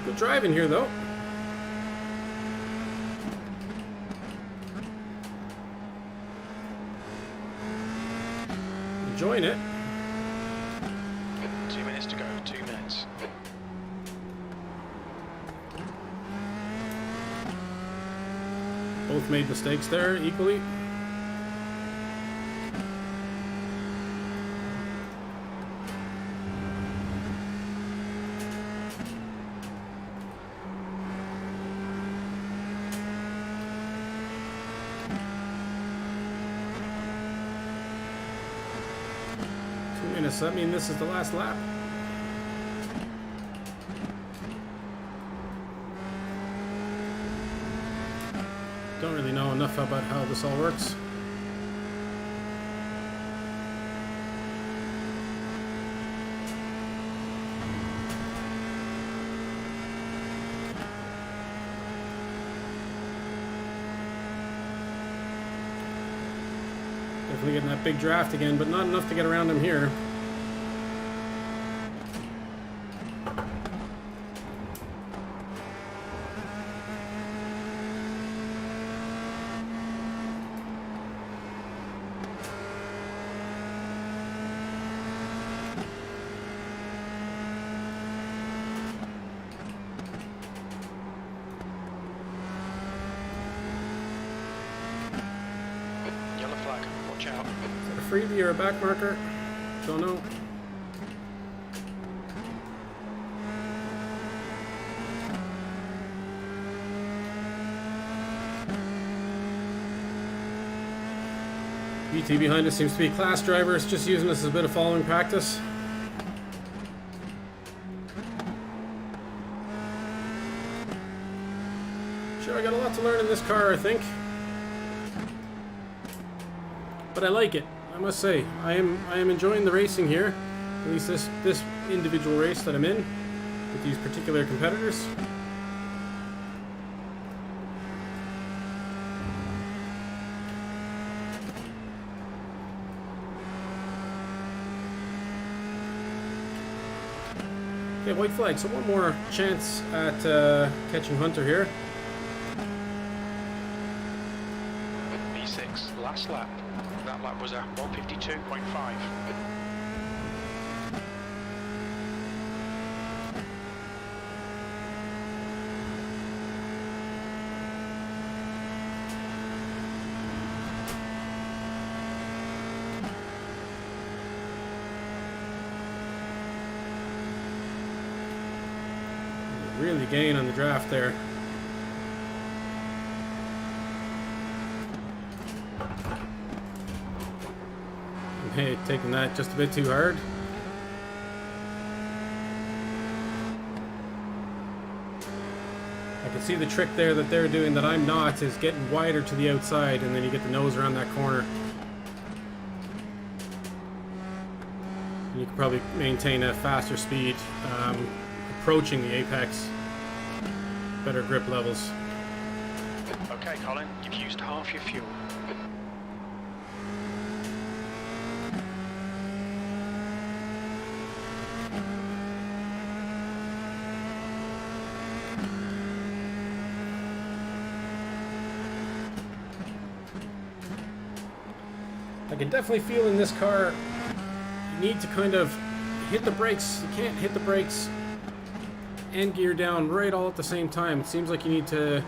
Good driving here, though. Enjoying it. 2 minutes to go. 2 minutes. Both made mistakes there equally. Does that mean this is the last lap? Don't really know enough about how this all works. Definitely getting that big draft again, but not enough to get around him here. Yellow flag. Watch out. Is that a freebie or a back marker? Don't know. BT behind us seems to be class drivers, just using this as a bit of following practice. Sure, I got a lot to learn in this car, I think. But I like it, I must say. I am enjoying the racing here. At least this individual race that I'm in with these particular competitors. Okay, white flag. So one more chance at catching Hunter here. B6, last lap. That lap was a 152.5. Really gain on the draft there. Hey, taking that just a bit too hard. I can see the trick there that they're doing that I'm not, is getting wider to the outside, and then you get the nose around that corner. And you can probably maintain a faster speed approaching the apex. Better grip levels. Okay, Colin, you've used half your fuel. I can definitely feel in this car, you need to kind of hit the brakes. You can't hit the brakes and gear down right all at the same time. It seems like you need to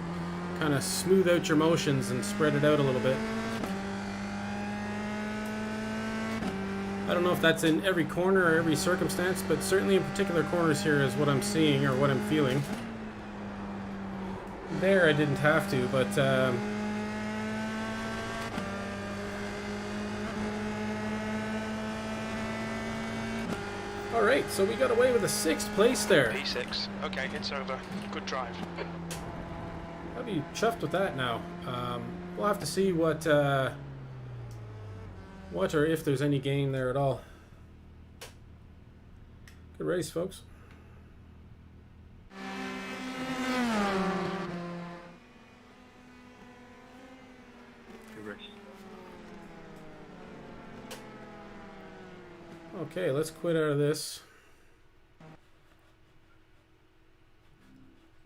kind of smooth out your motions and spread it out a little bit. I don't know if that's in every corner or every circumstance, but certainly in particular corners here is what I'm seeing or what I'm feeling. There I didn't have to, but alright, so we got away with a 6th place there. P6. Okay, it's over. Good drive. I'll be chuffed with that now. We'll have to see what or if there's any gain there at all. Good race, folks. Good race. Okay, let's quit out of this.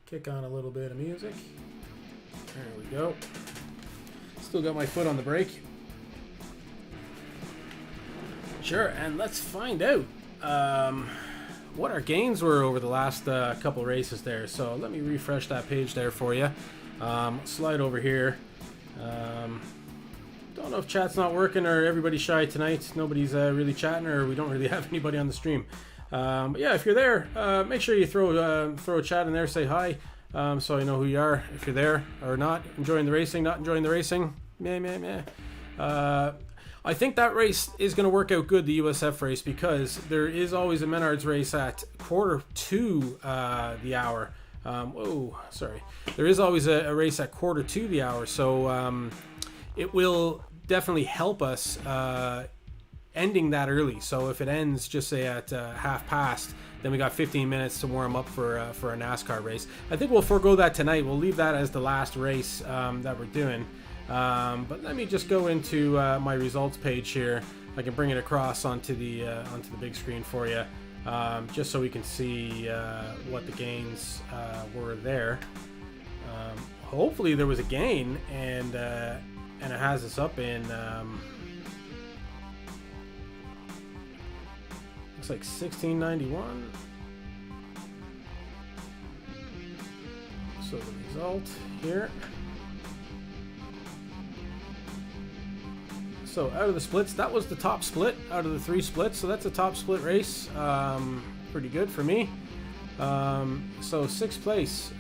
Kick on a little bit of music. There we go. Still got my foot on the brake. Sure, and let's find out what our gains were over the last couple races there. So let me refresh that page there for you. Slide over here. Don't know if chat's not working or everybody's shy tonight. Nobody's really chatting, or we don't really have anybody on the stream. But yeah, if you're there, make sure you throw a chat in there. Say hi, so I know who you are. If you're there or not, enjoying the racing, not enjoying the racing. Meh. I think that race is going to work out good, the USF race, because there is always a Menards race at 1/4 the hour. There is always a race at 1/4 the hour, so it will definitely help us ending that early. So if it ends, just say at 1/2, then we got 15 minutes to warm up for a NASCAR race. I think we'll forego that tonight. We'll leave that as the last race that we're doing. But let me just go into my results page here. I can bring it across onto the big screen for you, just so we can see what the gains were there. Hopefully there was a gain, and it has us up in looks like 1691. So the result here. So out of the splits, that was the top split out of the 3 splits. So that's a top split race. Pretty good for me. So 6th place,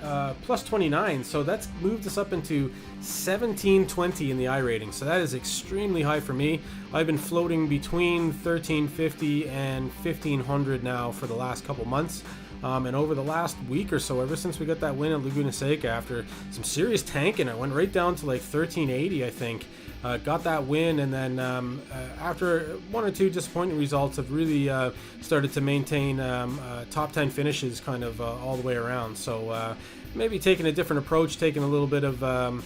plus 29. So that's moved us up into 1720 in the I rating. So that is extremely high for me. I've been floating between 1350 and 1500 now for the last couple months. And over the last week or so, ever since we got that win at Laguna Seca, after some serious tanking, I went right down to like 1380, I think. Got that win, and then after 1 or 2 disappointing results, have really started to maintain top 10 finishes kind of all the way around. So maybe taking a different approach, taking a little bit of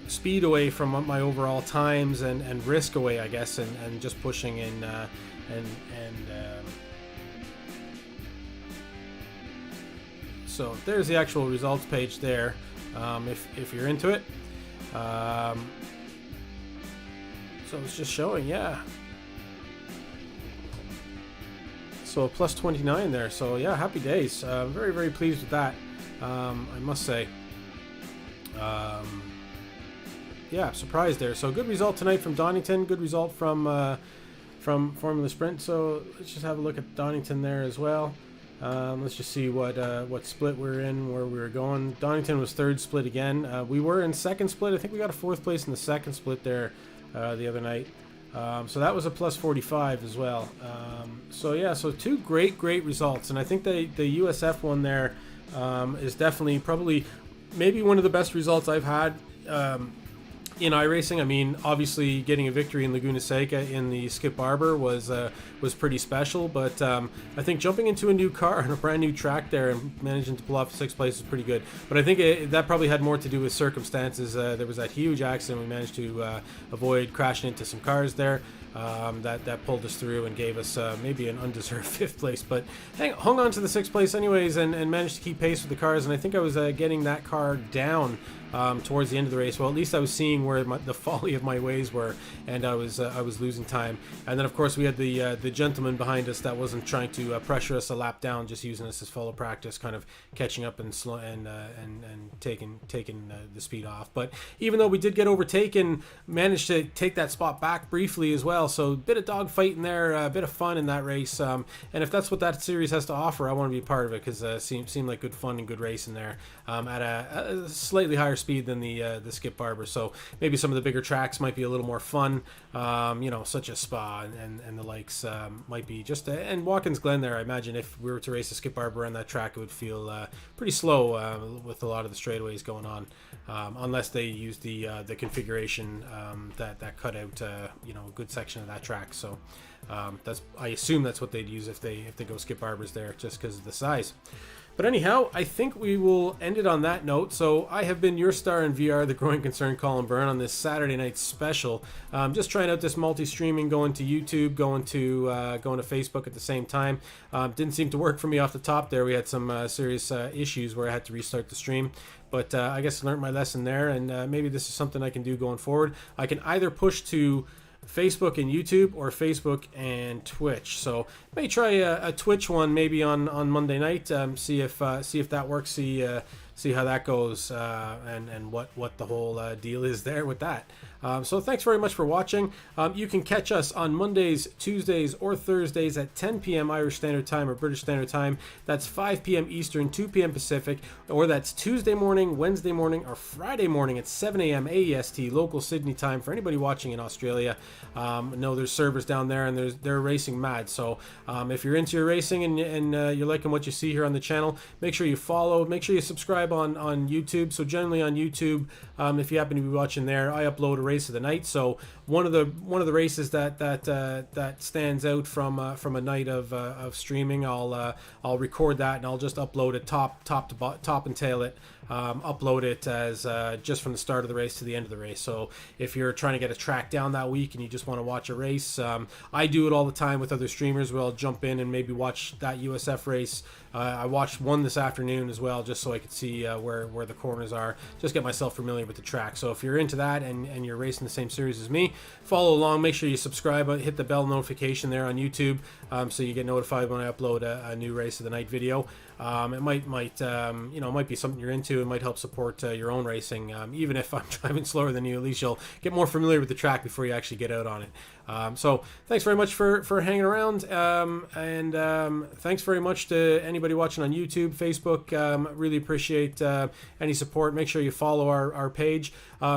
speed away from my overall times and risk away, I guess, and just pushing in so there's the actual results page there, if you're into it. So it's just showing, yeah. So a plus 29 there. So yeah, happy days. Very, very pleased with that. I must say. Yeah, surprised there. So good result tonight from Donington. Good result from Formula Sprint. So let's just have a look at Donington there as well. Let's just see what split we're in, where we were going. Donington was third split again. We were in second split. I think we got a fourth place in the second split there the other night. So that was a plus 45 as well. So yeah, so two great results. And I think the USF one there is definitely probably maybe one of the best results I've had in iRacing. I mean, obviously getting a victory in Laguna Seca in the Skip Barber was pretty special, but I think jumping into a new car on a brand new track there and managing to pull off 6th place is pretty good. But I think that probably had more to do with circumstances. There was that huge accident. We managed to avoid crashing into some cars there. That pulled us through and gave us maybe an undeserved 5th place, but hung on to the 6th place anyways, and managed to keep pace with the cars. And I think I was getting that car down towards the end of the race. Well, at least I was seeing where the folly of my ways were, and I was losing time. And then of course we had the gentleman behind us that wasn't trying to pressure us a lap down, just using us as follow practice, kind of catching up and slow and taking the speed off. But even though we did get overtaken, managed to take that spot back briefly as well. So a bit of dogfighting there, a bit of fun in that race. And if that's what that series has to offer, I want to be a part of it, because seemed like good fun and good racing there at a slightly higher speed than the Skip Barber. So maybe some of the bigger tracks might be a little more fun, such as Spa and the likes might be just and Watkins Glen there. I imagine if we were to race a Skip Barber on that track, it would feel pretty slow with a lot of the straightaways going on, unless they use the configuration that cut out a good section of that track. So I assume that's what they'd use if they go Skip Barbers there, just because of the size. But anyhow, I think we will end it on that note. So I have been your star in VR, the growing concern, Colin Byrne, on this Saturday night special. Just trying out this multi-streaming, going to YouTube, going to Facebook at the same time. Didn't seem to work for me off the top there. We had some serious issues where I had to restart the stream. But I guess I learned my lesson there, and maybe this is something I can do going forward. I can either push to Facebook and YouTube, or Facebook and Twitch. So may try a Twitch one maybe on Monday night. See if that works. See how that goes, and what the whole deal is there with that. So thanks very much for watching. You can catch us on Mondays, Tuesdays, or Thursdays at 10 p.m. Irish Standard Time or British Standard Time. That's 5 p.m. Eastern, 2 p.m. Pacific, or that's Tuesday morning, Wednesday morning, or Friday morning at 7 a.m. AEST, local Sydney time for anybody watching in Australia. No, there's servers down there, and they're racing mad. So if you're into your racing and you're liking what you see here on the channel, make sure you follow, make sure you subscribe on YouTube. So generally on YouTube, if you happen to be watching there, I upload a race of the night. So one of the races that stands out from a night of streaming, I'll record that and I'll just upload it top and tail it. Upload it as just from the start of the race to the end of the race. So if you're trying to get a track down that week and you just want to watch a race, I do it all the time with other streamers where I'll jump in and maybe watch that USF race. I watched one this afternoon as well, just so I could see where the corners are, just get myself familiar with the track. So if you're into that and you're racing the same series as me, follow along. Make sure you subscribe, hit the bell notification there on YouTube, so you get notified when I upload a new race of the night video. It might be something you're into. It might help support your own racing. Even if I'm driving slower than you, at least you'll get more familiar with the track before you actually get out on it. So thanks very much for hanging around, and thanks very much to anybody watching on YouTube, Facebook. Really appreciate any support. Make sure you follow our page.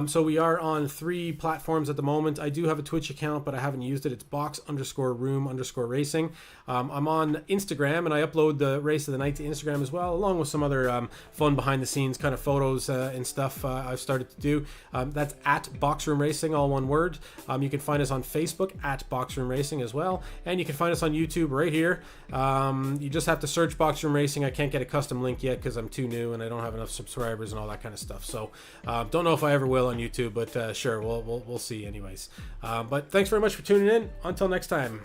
So we are on 3 platforms at the moment. I do have a Twitch account, but I haven't used it. It's box_room_racing. I'm on Instagram, and I upload the race of the night to Instagram as well, along with some other fun behind the scenes kind of photos and stuff I've started to do. That's at Boxroom Racing, all one word. You can find us on Facebook at Boxroom Racing as well, and you can find us on YouTube right here. You just have to search Boxroom Racing. I can't get a custom link yet because I'm too new and I don't have enough subscribers and all that kind of stuff. So don't know if I ever will on YouTube, but sure, we'll see anyways. But thanks very much for tuning in. Until next time.